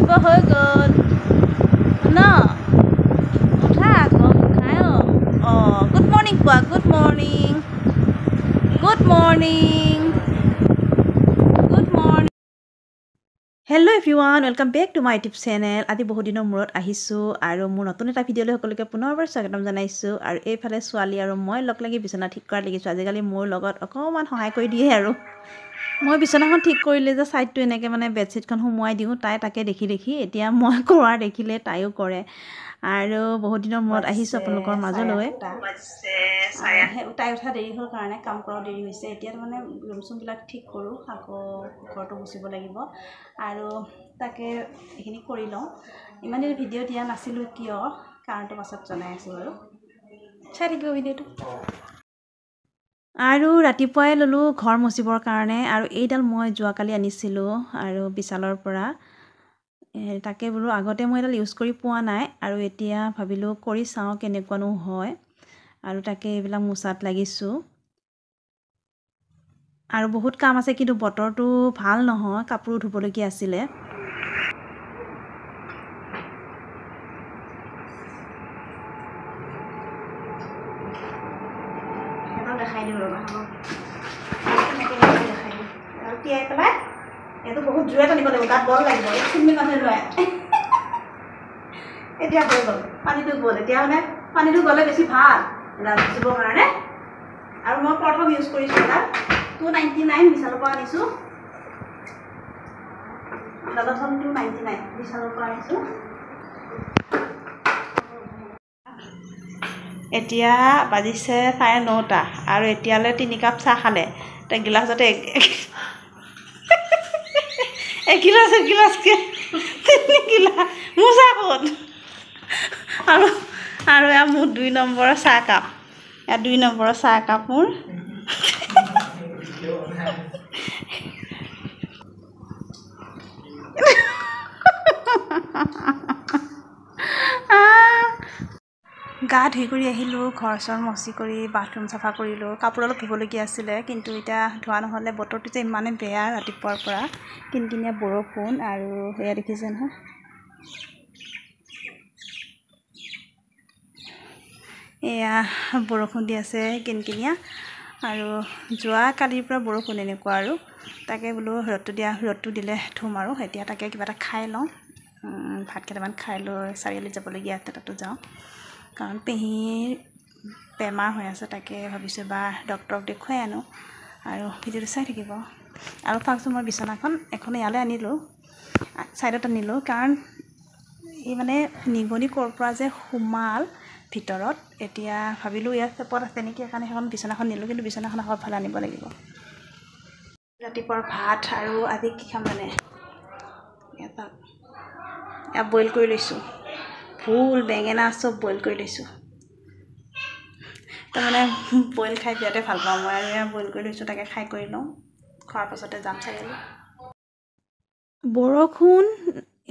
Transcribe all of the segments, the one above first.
ৰাতিপুৱা হৈ গ'ল ন উঠা আকৌ উঠাই গুড মৰ্ণিং কোৱা good morning good morning good morning hello' everyone welcome back to my YouTube channel আজি বহুত দিনৰ মূৰত আহিছোঁ আৰু মোৰ নতুন এটা ভিডিঅ'লৈ সকলোকে পুনৰবাৰ স্বাগতম জনাইছোঁ আৰু এইফালে ছোৱালী আৰু মই লগ লাগি বিচনা ঠিক কৰাত লাগিছোঁ আজিকালি মোৰ লগত অকণমান সহায় কৰি দিয়ে আৰু মই বিচনাখন ঠিক কৰিলে যে ছাইডটো এনেকৈ মানে বেডশ্বীটখন সোমোৱাই দিওঁ তাই তাকে দেখি এতিয়া মই কৰা দেখিলে তাইও কৰে আৰু বহুত দিনৰ মূৰত আহিছোঁ আপোনালোকৰ মাজলৈ তাই উঠা দেৰি হ'ল কাৰণে কাম কৰা দেৰি হৈছে এতিয়া মানে ৰুম চুমবিলাক ঠিক কৰোঁ আকৌ ঘৰটো মুচিব লাগিব আৰু তাকে এইখিনি কৰি লওঁ ইমান দিন ভিডিঅ' দিয়া নাছিলোঁ কিয় কাৰণটো পাছত জনাই আছোঁ বাৰু চাই থাকিব ভিডিঅ'টো আৰু ৰাতিপুৱাই ল'লোঁ ঘৰ মুচিবৰ কাৰণে আৰু এইডাল মই যোৱাকালি আনিছিলোঁ আৰু বিশালৰ পৰা তাকে বোলো আগতে মই এডাল ইউজ কৰি পোৱা নাই আৰু এতিয়া ভাবিলোঁ কৰি চাওঁ কেনেকুৱানো হয় আৰু তাকে এইবিলাক মোচাত লাগিছোঁ আৰু বহুত কাম আছে কিন্তু বতৰটো ভাল নহয় কাপোৰ ধুবলগীয়া আছিলে দেখাই দিওঁ ৰ'বা দেখাই দিওঁ আৰু তিয়াই পেলাই এইটো বহুত জোৰে টানিব লাগিব গাত বল লাগিব চিমনি মানুহে লয় এতিয়া হৈ গ'ল পানীটো গ'ল এতিয়া মানে পানীটো গ'লে বেছি ভাল মুচিবৰ কাৰণে আৰু মই প্ৰথম ইউজ কৰিছোঁ এটা 299 বিশালৰ পৰা আনিছোঁ দাদাখন 299 বিশালৰ পৰা আনিছোঁ এতিয়া বাজিছে 9:30 আৰু এতিয়ালৈ 3 কাপ চাহ খালে এতিয়া গিলাচতে এগিলাচকে 3 গিলাচ মোৰ চাহ ক'ত আৰু এয়া মোৰ 2 নম্বৰৰ চাহ কাপ এয়া 2 নম্বৰৰ চাহ কাপ মোৰ গা ধুই কৰি আহিলোঁ ঘৰ চৰ মচি কৰি বাথৰুম চাফা কৰিলোঁ কাপোৰ অলপ ধুবলগীয়া আছিলে কিন্তু এতিয়া ধোৱা নহ'লে বতৰটো যে ইমানেই বেয়া ৰাতিপুৱাৰ পৰা কিনকিনীয়া বৰষুণ আৰু সেয়া দেখিছে নহয় এয়া বৰষুণ দি আছে কিনকিনীয়া আৰু যোৱা কালিৰ পৰা বৰষুণ এনেকুৱা আৰু তাকে বোলো ৰ'দটো দিলে ধুম আৰু এতিয়া তাকে কিবা এটা খাই লওঁ ভাত কেইটামান খাই লৈ চাৰিআলিত যাবলগীয়া আছে তাতো যাওঁ কাৰণ পেহীৰ বেমাৰ হৈ আছে তাকে ভাবিছোঁ বা ডক্তৰক দেখুৱাই আনো আৰু ভিডিঅ'টো চাই থাকিব আৰু ফাৰ্ষ্টত মই বিচনাখন এখন ইয়ালৈ আনিলোঁ ছাইডত আনিলোঁ কাৰণ এই মানে নিগনি ক'ৰ পৰা যে সোমাল ভিতৰত এতিয়া ভাবিলোঁ ইয়াত চেপত আছে নেকি সেইকাৰণে সেইখন বিচনাখন নিলোঁ কিন্তু বিচনাখন আকৌ ভালে আনিব লাগিব ৰাতিপুৱাৰ ভাত আৰু আজি কি খাম মানে এয়া বইল কৰি লৈছোঁ ভোল বেঙেনা চব বইল কৰি লৈছোঁ তাৰমানে বইল খাই বিৰাটে ভাল পাওঁ মই আৰু এয়া বইল কৰি লৈছোঁ তাকে খাই কৰি লওঁ খোৱাৰ পাছতে যাম চাৰিআলি বৰষুণ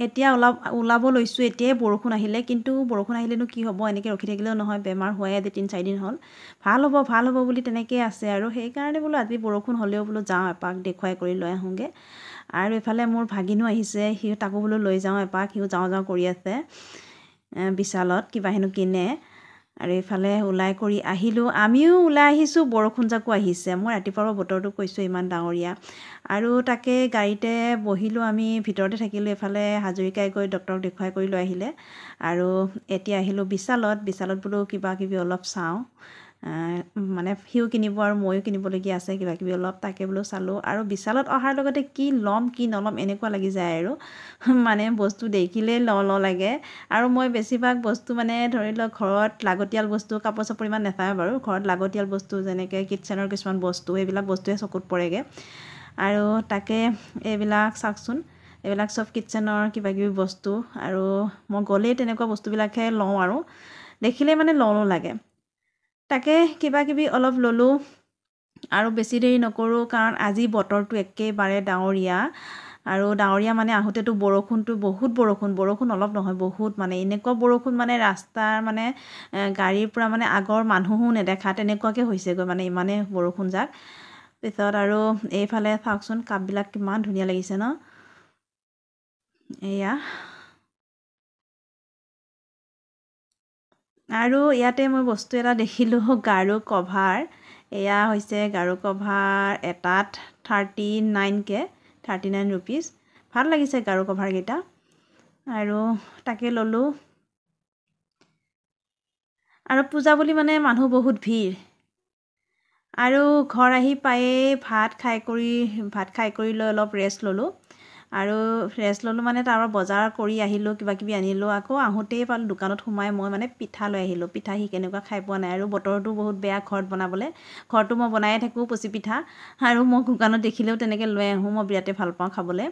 এতিয়া ওলাব লৈছোঁ এতিয়াই বৰষুণ আহিলে কিন্তু বৰষুণ আহিলেনো কি হ'ব এনেকৈ ৰখি থাকিলেও নহয় বেমাৰ হোৱাই আজি 3-4 দিন হ'ল ভাল হ'ব বুলি তেনেকৈ আছে আৰু সেইকাৰণে বোলো আজি বৰষুণ হ'লেও বোলো যাওঁ এপাক দেখুৱাই কৰি লৈ আহোঁগৈ আৰু এফালে মোৰ ভাগিনো আহিছে তাকো বোলো লৈ যাওঁ এপাক সিও যাওঁ কৰি আছে বিশালত কিবা হেনো কিনে আৰু এইফালে ওলাই কৰি আহিলোঁ আমিও ওলাই আহিছোঁ বৰষুণ জাকো আহিছে মই ৰাতিপুৱাৰ বতৰটো কৈছোঁ ইমান ডাঙৰীয়া আৰু তাকে গাড়ীতে বহিলোঁ আমি ভিতৰতে থাকিলোঁ এইফালে হাজৰিকাই গৈ ডক্তৰক দেখুৱাই কৰি লৈ আহিলে আৰু এতিয়া আহিলোঁ বিশালত বোলো কিবা কিবি অলপ চাওঁ মানে সিও কিনিব আৰু ময়ো কিনিবলগীয়া আছে কিবা কিবি অলপ তাকে বোলো চালোঁ আৰু বিশালত অহাৰ লগতে কি ল'ম কি নল'ম এনেকুৱা লাগি যায় আৰু মানে বস্তু দেখিলেই লওঁ লাগে আৰু মই বেছিভাগ বস্তু মানে ধৰি লওক ঘৰত লাগতিয়াল বস্তু কাপোৰ চাপোৰ ইমান নাচাওঁ বাৰু ঘৰত লাগতিয়াল বস্তু যেনেকৈ কিটচেনৰ কিছুমান বস্তু এইবিলাক বস্তুৱে চকুত পৰেগৈ আৰু তাকে এইবিলাক চাওকচোন এইবিলাক চব কিটচেনৰ কিবা কিবি বস্তু আৰু মই গ'লেই তেনেকুৱা বস্তুবিলাকহে লওঁ আৰু দেখিলে মানে লওঁ লাগে তাকে কিবা কিবি অলপ ল'লোঁ আৰু বেছি দেৰি নকৰোঁ কাৰণ আজি বতৰটো একেবাৰে ডাৱৰীয়া আৰু ডাৱৰীয়া মানে আহোঁতেতো বৰষুণটো বহুত বৰষুণ অলপ নহয় বহুত মানে এনেকুৱা বৰষুণ মানে ৰাস্তাৰ মানে গাড়ীৰ পৰা মানে আগৰ মানুহো নেদেখা তেনেকুৱাকৈ হৈছেগৈ মানে ইমানেই বৰষুণ যাক পিছত আৰু এইফালে চাওকচোন কাপবিলাক কিমান ধুনীয়া লাগিছে ন এয়া আৰু ইয়াতে মই বস্তু এটা দেখিলোঁ গাৰু কভাৰ এয়া হৈছে গাৰু কভাৰ এটাত 39কে 39 ৰুপিজ ভাল লাগিছে গাৰু কভাৰকেইটা আৰু তাকে ল'লোঁ আৰু পূজা বুলি মানে মানুহ বহুত ভিৰ আৰু ঘৰ আহি পায়েই ভাত খাই কৰি লৈ অলপ ৰেষ্ট ল'লোঁ আৰু ৰেষ্ট ল'লোঁ মানে তাৰ পৰা বজাৰ কৰি আহিলোঁ কিবা কিবি আনিলোঁ আকৌ আহোঁতেই পালোঁ দোকানত সোমাই মই মানে পিঠা লৈ আহিলোঁ পিঠা সি কেনেকুৱা খাই পোৱা নাই আৰু বতৰটো বহুত বেয়া ঘৰত বনাবলৈ ঘৰটো মই বনায়ে থাকোঁ পচি পিঠা আৰু মই দোকানত দেখিলেও তেনেকৈ লৈ আহোঁ মই বিৰাটেই ভাল পাওঁ খাবলৈ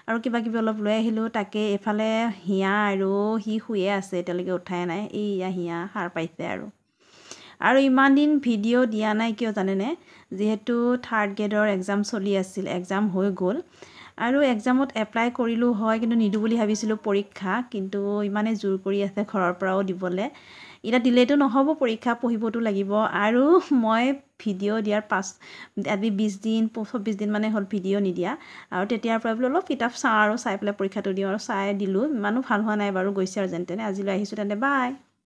আৰু কিবা কিবি অলপ লৈ আহিলোঁ তাকে এইফালে হিয়া আৰু সি শুয়ে আছে এতিয়ালৈকে উঠাই নাই এইয়া হিয়া সাৰ পাইছে আৰু ইমান দিন ভিডিঅ' দিয়া নাই কিয় জানেনে যিহেতু থাৰ্ড গ্ৰেডৰ এক্সাম চলি আছিল এক্সাম হৈ গ'ল আৰু এক্সামত এপ্লাই কৰিলোঁ হয় কিন্তু নিদিওঁ বুলি ভাবিছিলোঁ পৰীক্ষা কিন্তু ইমানে জোৰ কৰি আছে ঘৰৰ পৰাও দিবলৈ এতিয়া দিলেতো নহ'ব পৰীক্ষা পঢ়িবতো লাগিব আৰু মই ভিডিঅ' দিয়াৰ আজি 20 দিন 24 দিন মানে হ'ল ভিডিঅ' নিদিয়া আৰু তেতিয়াৰ পৰা বোলো অলপ কিতাপ চাওঁ আৰু চাই পেলাই পৰীক্ষাটো দিওঁ আৰু চাই দিলোঁ ইমানো ভাল হোৱা নাই বাৰু গৈছে আৰু যেন তেনে আজিলৈ আহিছোঁ তেন্তে বাই